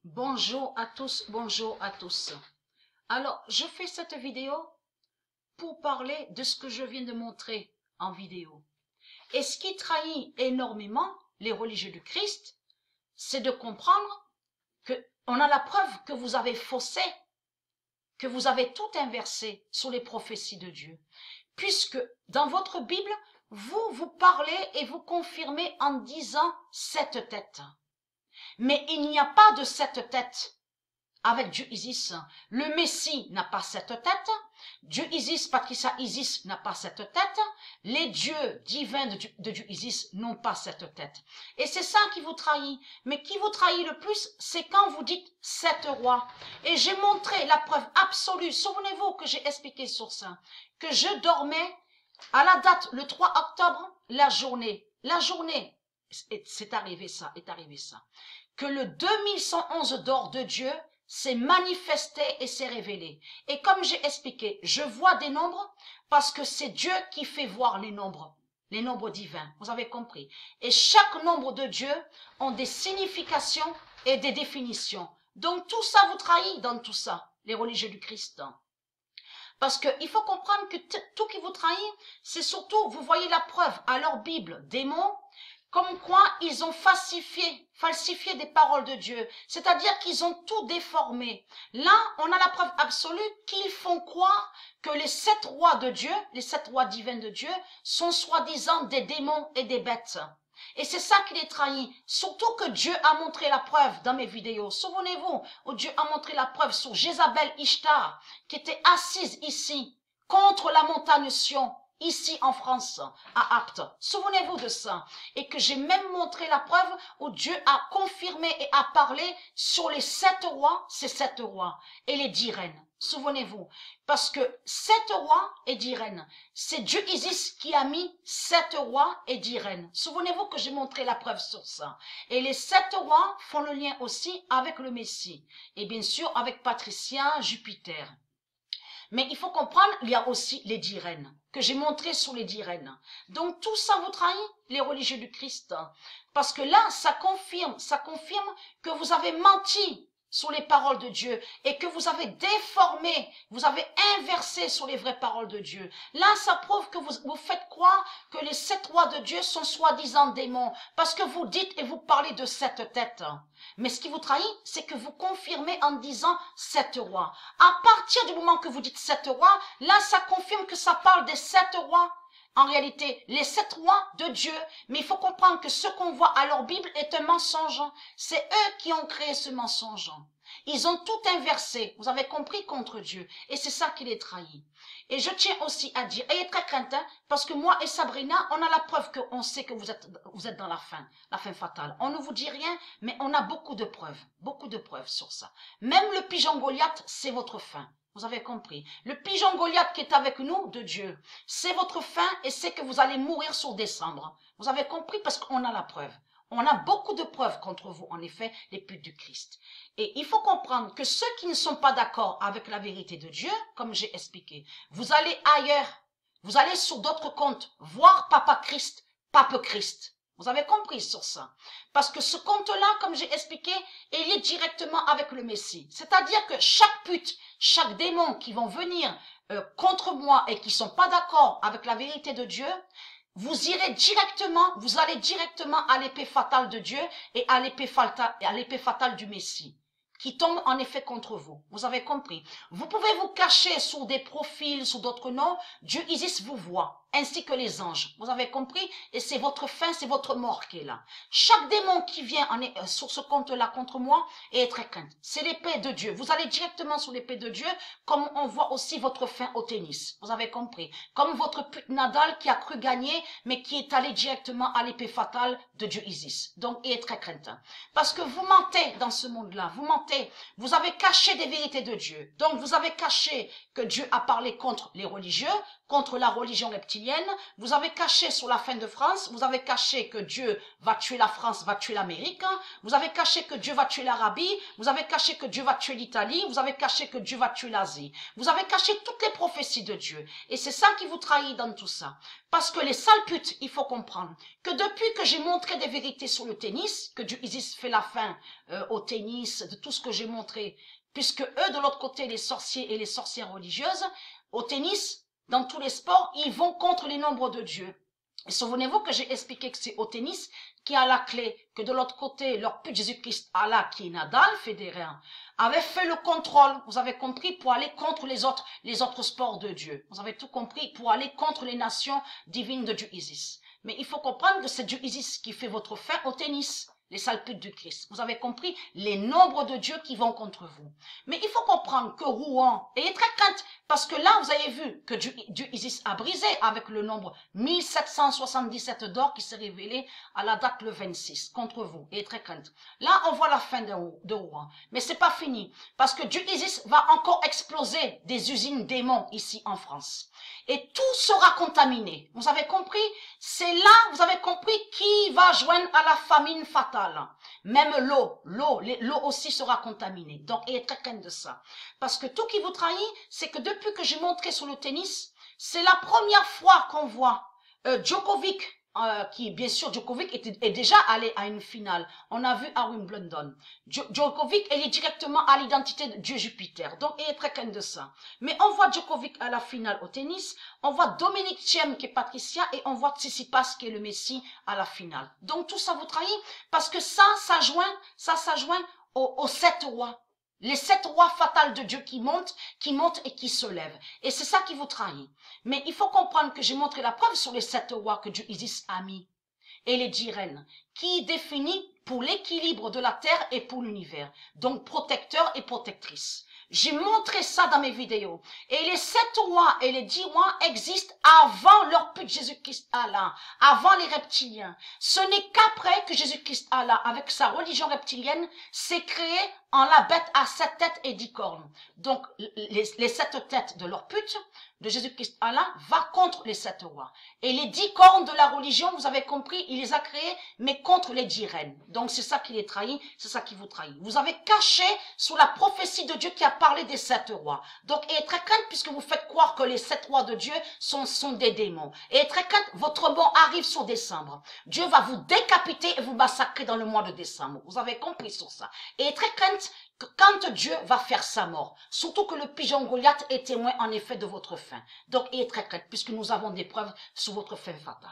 Bonjour à tous, bonjour à tous. Alors, je fais cette vidéo pour parler de ce que je viens de montrer en vidéo. Et ce qui trahit énormément les religieux du Christ, c'est de comprendre que on a la preuve que vous avez faussé, que vous avez tout inversé sur les prophéties de Dieu. Puisque dans votre Bible, vous parlez et vous confirmez en disant cette tête. Mais il n'y a pas de cette tête avec Dieu Isis. Le Messie n'a pas cette tête. Dieu Isis, Patricia Isis n'a pas cette tête. Les dieux divins de Dieu Isis n'ont pas cette tête. Et c'est ça qui vous trahit. Mais qui vous trahit le plus, c'est quand vous dites sept rois. Et j'ai montré la preuve absolue. Souvenez-vous que j'ai expliqué sur ça. Que je dormais à la date, le 3 octobre, la journée, c'est arrivé ça, que le 2111 d'or de Dieu s'est manifesté et s'est révélé. Et comme j'ai expliqué, je vois des nombres parce que c'est Dieu qui fait voir les nombres divins, vous avez compris. Et chaque nombre de Dieu ont des significations et des définitions. Donc tout ça vous trahit dans tout ça, les religieux du Christ. Parce qu'il faut comprendre que tout qui vous trahit, c'est surtout, vous voyez la preuve à leur Bible, démons, comme quoi ils ont falsifié des paroles de Dieu. C'est-à-dire qu'ils ont tout déformé. Là, on a la preuve absolue qu'ils font croire que les sept rois de Dieu, les sept rois divins de Dieu, sont soi-disant des démons et des bêtes. Et c'est ça qui les trahit. Surtout que Dieu a montré la preuve dans mes vidéos. Souvenez-vous, où Dieu a montré la preuve sur Jézabel Ishtar, qui était assise ici, contre la montagne Sion, ici en France, à Actes. Souvenez-vous de ça. Et que j'ai même montré la preuve où Dieu a confirmé et a parlé sur les sept rois, ces sept rois, et les 10 reines. Souvenez-vous, parce que 7 rois et 10 reines, c'est Dieu Isis qui a mis 7 rois et 10 reines. Souvenez-vous que j'ai montré la preuve sur ça. Et les 7 rois font le lien aussi avec le Messie. Et bien sûr avec Patricia, Jupiter. Mais il faut comprendre, il y a aussi les 10 reines, que j'ai montré sur les 10 reines. Donc tout ça vous trahit, les religieux du Christ. Parce que là, ça confirme que vous avez menti sur les paroles de Dieu et que vous avez déformé, vous avez inversé sur les vraies paroles de Dieu. Là, ça prouve que vous faites croire que les 7 rois de Dieu sont soi-disant démons parce que vous dites et vous parlez de 7 têtes. Mais ce qui vous trahit, c'est que vous confirmez en disant 7 rois. À partir du moment que vous dites 7 rois, là, ça confirme que ça parle des 7 rois. En réalité, les 7 rois de Dieu, mais il faut comprendre que ce qu'on voit à leur Bible est un mensonge. C'est eux qui ont créé ce mensonge. Ils ont tout inversé, vous avez compris, contre Dieu. Et c'est ça qui les trahit. Et je tiens aussi à dire, ayez très crainte, parce que moi et Sabrina, on a la preuve qu'on sait que vous êtes dans la fin fatale. On ne vous dit rien, mais on a beaucoup de preuves sur ça. Même le pigeon Goliath, c'est votre fin. Vous avez compris. Le pigeon Goliath qui est avec nous, de Dieu, c'est votre fin et c'est que vous allez mourir sur décembre. Vous avez compris parce qu'on a la preuve. On a beaucoup de preuves contre vous, en effet, les putes du Christ. Et il faut comprendre que ceux qui ne sont pas d'accord avec la vérité de Dieu, comme j'ai expliqué, vous allez ailleurs, vous allez sur d'autres comptes, voir Papa Christ, Pape Christ. Vous avez compris sur ça. Parce que ce compte-là, comme j'ai expliqué, est lié directement avec le Messie. C'est-à-dire que chaque pute, chaque démon qui vont venir contre moi et qui sont pas d'accord avec la vérité de Dieu, vous allez directement à l'épée fatale de Dieu et à l'épée fatale du Messie, qui tombe en effet contre vous. Vous avez compris. Vous pouvez vous cacher sous des profils, sous d'autres noms. Dieu Isis vous voit, ainsi que les anges. Vous avez compris? Et c'est votre fin, c'est votre mort qui est là. Chaque démon qui vient sur ce compte-là contre moi est très crainte. C'est l'épée de Dieu. Vous allez directement sur l'épée de Dieu, comme on voit aussi votre fin au tennis. Vous avez compris? Comme votre pute Nadal qui a cru gagner, mais qui est allé directement à l'épée fatale de Dieu Isis. Donc, il est très crainte. Parce que vous mentez dans ce monde-là. Vous mentez. Vous avez caché des vérités de Dieu. Donc, vous avez caché que Dieu a parlé contre les religieux, contre la religion reptilienne. Vous avez caché sur la fin de France. Vous avez caché que Dieu va tuer la France, va tuer l'Amérique. Vous avez caché que Dieu va tuer l'Arabie. Vous avez caché que Dieu va tuer l'Italie. Vous avez caché que Dieu va tuer l'Asie. Vous avez caché toutes les prophéties de Dieu. Et c'est ça qui vous trahit dans tout ça. Parce que les sales putes, il faut comprendre que depuis que j'ai montré des vérités sur le tennis, que Dieu Isis fait la fin au tennis, de tout ce que j'ai montré, puisque eux, de l'autre côté, les sorciers et les sorcières religieuses, au tennis, dans tous les sports, ils vont contre les nombres de Dieu. Et souvenez-vous que j'ai expliqué que c'est au tennis qui a la clé, que de l'autre côté, leur pute Jésus-Christ Allah, qui est Nadal, Federer, avait fait le contrôle, vous avez compris, pour aller contre les autres sports de Dieu. Vous avez tout compris, pour aller contre les nations divines de Dieu Isis. Mais il faut comprendre que c'est Dieu Isis qui fait votre fin au tennis. Les sales putes du Christ. Vous avez compris les nombres de Dieu qui vont contre vous. Mais il faut comprendre que Rouen, ayez très crainte, parce que là, vous avez vu que Dieu Isis a brisé avec le nombre 1777 d'or qui s'est révélé à la date le 26 contre vous. Ayez très crainte. Là, on voit la fin de Rouen. Mais c'est pas fini, parce que Dieu Isis va encore exploser des usines démons ici en France. Et tout sera contaminé. Vous avez compris? C'est là, vous avez compris, qui va joindre à la famine fatale. Même l'eau aussi sera contaminée. Donc, ayez très crainte de ça. Parce que tout qui vous trahit, c'est que depuis que j'ai montré sur le tennis, c'est la première fois qu'on voit Djokovic, qui bien sûr Djokovic est déjà allé à une finale. On a vu à Wimbledon. Djokovic est directement à l'identité de Dieu Jupiter. Donc il est très craint de ça. Mais on voit Djokovic à la finale au tennis, on voit Dominic Thiem qui est Patricia et on voit Tsitsipas qui est le Messie à la finale. Donc tout ça vous trahit parce que ça joint aux 7 rois. Les 7 rois fatals de Dieu qui montent et qui se lèvent. Et c'est ça qui vous trahit. Mais il faut comprendre que j'ai montré la preuve sur les 7 rois que Dieu Isis a mis. Et les 10 reines, qui définit pour l'équilibre de la terre et pour l'univers. Donc protecteur et protectrice. J'ai montré ça dans mes vidéos. Et les 7 rois et les 10 rois existent avant leur pute Jésus-Christ Allah, avant les reptiliens. Ce n'est qu'après que Jésus-Christ Allah, avec sa religion reptilienne, s'est créé en la bête à 7 têtes et 10 cornes. Donc, les 7 têtes de leur pute, de Jésus-Christ Allah, va contre les 7 rois. Et les 10 cornes de la religion, vous avez compris, il les a créés, mais contre les 10 reines. Donc, c'est ça qui les trahit, c'est ça qui vous trahit. Vous avez caché sous la prophétie de Dieu qui a parlé des 7 rois. Donc, et très crainte, puisque vous faites croire que les 7 rois de Dieu sont des démons. Et très crainte, votre mort arrive sur décembre. Dieu va vous décapiter et vous massacrer dans le mois de décembre. Vous avez compris sur ça. Et très crainte, que quand Dieu va faire sa mort, surtout que le pigeon Goliath est témoin en effet de votre fin. Donc, ayez très crainte, puisque nous avons des preuves sur votre fin fatale.